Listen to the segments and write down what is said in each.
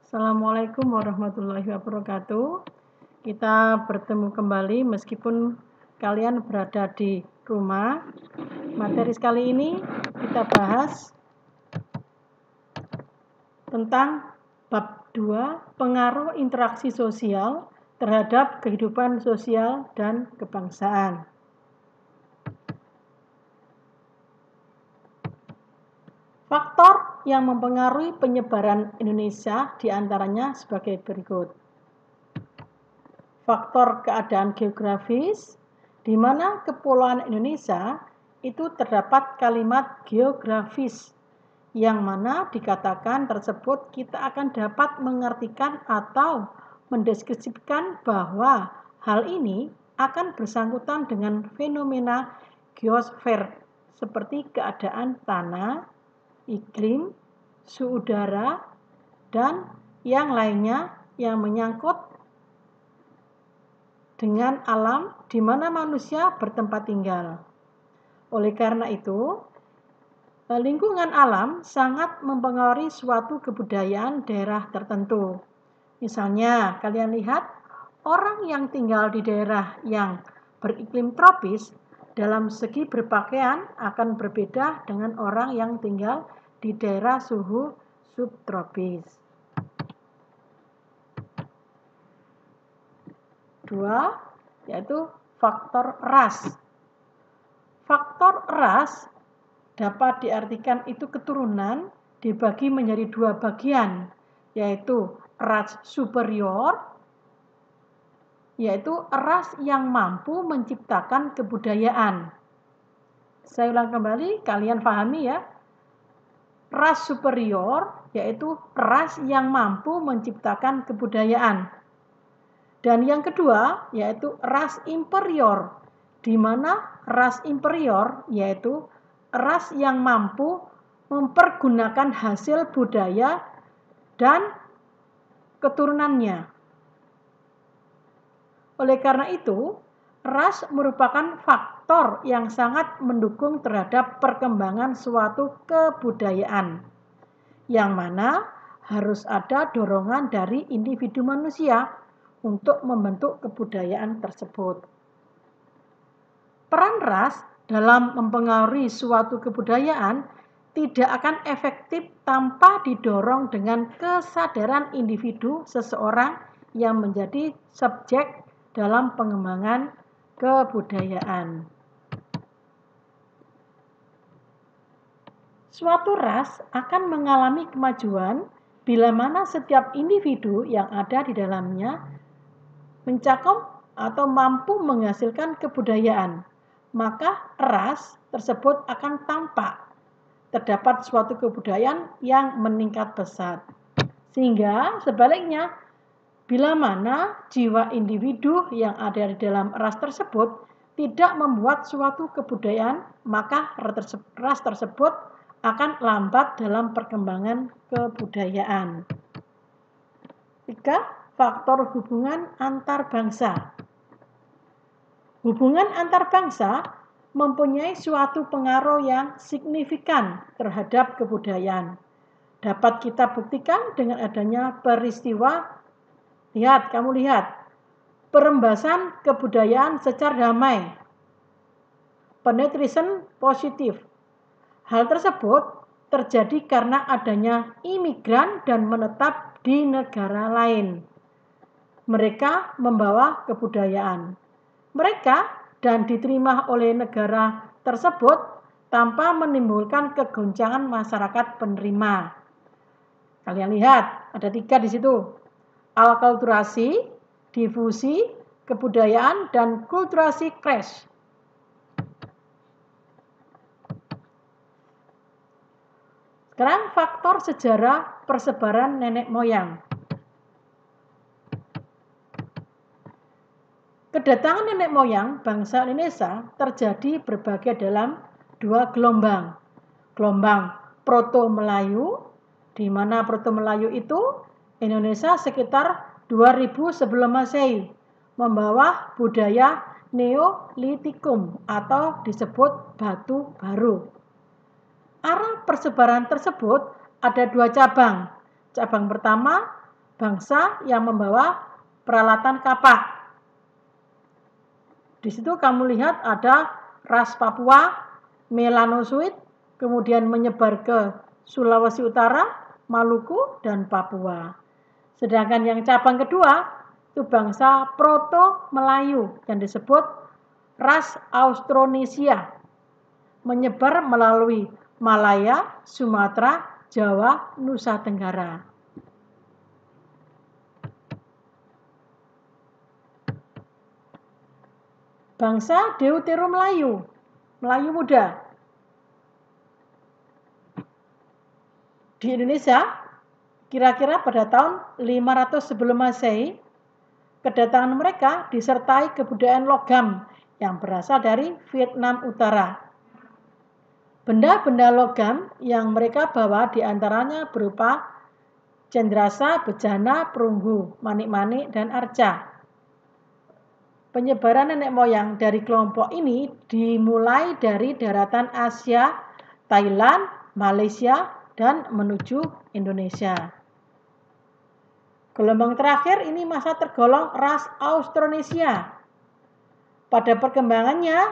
Assalamualaikum warahmatullahi wabarakatuh. Kita bertemu kembali meskipun kalian berada di rumah. Materi sekali ini kita bahas tentang bab 2, pengaruh interaksi sosial terhadap kehidupan sosial dan kebangsaan. Faktor yang mempengaruhi penyebaran Indonesia diantaranya sebagai berikut. Faktor keadaan geografis, di mana kepulauan Indonesia itu terdapat kalimat geografis, yang mana dikatakan tersebut kita akan dapat mengartikan atau mendeskripsikan bahwa hal ini akan bersangkutan dengan fenomena geosfer, seperti keadaan tanah, iklim, suhu udara, dan yang lainnya yang menyangkut dengan alam di mana manusia bertempat tinggal. Oleh karena itu, lingkungan alam sangat mempengaruhi suatu kebudayaan daerah tertentu. Misalnya, kalian lihat orang yang tinggal di daerah yang beriklim tropis dalam segi berpakaian akan berbeda dengan orang yang tinggal di daerah suhu subtropis. 2, yaitu faktor ras. Faktor ras dapat diartikan itu keturunan dibagi menjadi 2 bagian, yaitu ras superior, yaitu ras yang mampu menciptakan kebudayaan. Saya ulang kembali, kalian pahami ya. Ras superior yaitu ras yang mampu menciptakan kebudayaan. Dan yang kedua yaitu ras inferior, di mana ras inferior yaitu ras yang mampu mempergunakan hasil budaya dan keturunannya. Oleh karena itu, ras merupakan faktor yang sangat mendukung terhadap perkembangan suatu kebudayaan, yang mana harus ada dorongan dari individu manusia untuk membentuk kebudayaan tersebut. Peran ras dalam mempengaruhi suatu kebudayaan tidak akan efektif tanpa didorong dengan kesadaran individu seseorang yang menjadi subjek dalam pengembangan kebudayaan. Suatu ras akan mengalami kemajuan bila mana setiap individu yang ada di dalamnya mencakup atau mampu menghasilkan kebudayaan, maka ras tersebut akan tampak terdapat suatu kebudayaan yang meningkat pesat. Sehingga sebaliknya, bila mana jiwa individu yang ada di dalam ras tersebut tidak membuat suatu kebudayaan, maka ras tersebut akan lambat dalam perkembangan kebudayaan. 3. Faktor hubungan antar bangsa. Hubungan antar bangsa mempunyai suatu pengaruh yang signifikan terhadap kebudayaan. Dapat kita buktikan dengan adanya peristiwa, kamu lihat, perembasan kebudayaan secara damai, penetration positif. Hal tersebut terjadi karena adanya imigran dan menetap di negara lain. Mereka membawa kebudayaan mereka dan diterima oleh negara tersebut tanpa menimbulkan kegoncangan masyarakat penerima. Kalian lihat, ada 3 di situ. Alkulturasi, difusi, kebudayaan, dan kulturasi clash. Sekarang faktor sejarah persebaran nenek moyang. Kedatangan nenek moyang bangsa Indonesia terjadi berbagai dalam 2 gelombang. Gelombang Proto-Melayu, di mana Proto-Melayu itu Indonesia sekitar 2000 sebelum Masehi, membawa budaya Neolitikum atau disebut batu baru. Arah persebaran tersebut ada 2 cabang. Cabang pertama bangsa yang membawa peralatan kapak. Di situ kamu lihat ada ras Papua, Melanosuit, kemudian menyebar ke Sulawesi Utara, Maluku, dan Papua. Sedangkan yang cabang kedua itu bangsa Proto-Melayu yang disebut ras Austronesia, menyebar melalui Malaya, Sumatera, Jawa, Nusa Tenggara. Bangsa Deutero-Melayu, Melayu muda. Di Indonesia, kira-kira pada tahun 500 sebelum Masehi, kedatangan mereka disertai kebudayaan logam yang berasal dari Vietnam Utara. Benda-benda logam yang mereka bawa diantaranya berupa cendrasa, bejana, perunggu, manik-manik, dan arca. Penyebaran nenek moyang dari kelompok ini dimulai dari daratan Asia, Thailand, Malaysia, dan menuju Indonesia. Gelombang terakhir ini masa tergolong ras Austronesia. Pada perkembangannya,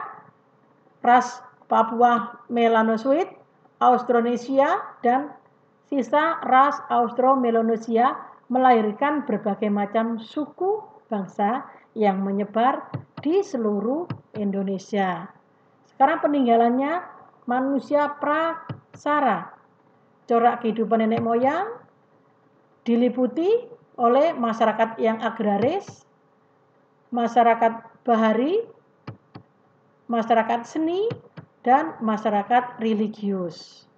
ras Papua Melanosuit, Austronesia, dan sisa ras Austro-Melanesia melahirkan berbagai macam suku bangsa yang menyebar di seluruh Indonesia. Sekarang peninggalannya manusia prasara. Corak kehidupan nenek moyang diliputi oleh masyarakat yang agraris, masyarakat bahari, masyarakat seni, dan masyarakat religius.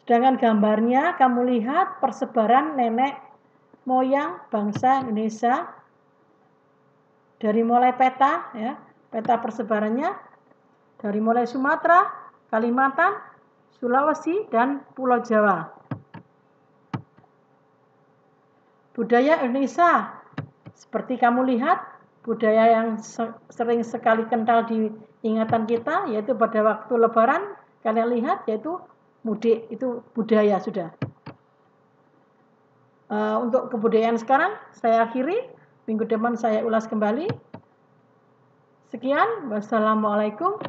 Sedangkan gambarnya kamu lihat persebaran nenek moyang bangsa Indonesia dari mulai peta, ya, peta persebarannya dari mulai Sumatera, Kalimantan, Sulawesi, dan Pulau Jawa. Budaya Indonesia, seperti kamu lihat, budaya yang sering sekali kental di ingatan kita, yaitu pada waktu Lebaran, kalian lihat, yaitu mudik, itu budaya sudah. Untuk kebudayaan sekarang, saya akhiri. Minggu depan saya ulas kembali. Sekian, wassalamualaikum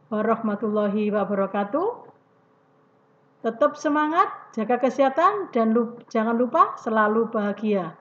warahmatullahi wabarakatuh. Tetap semangat, jaga kesehatan, dan jangan lupa selalu bahagia.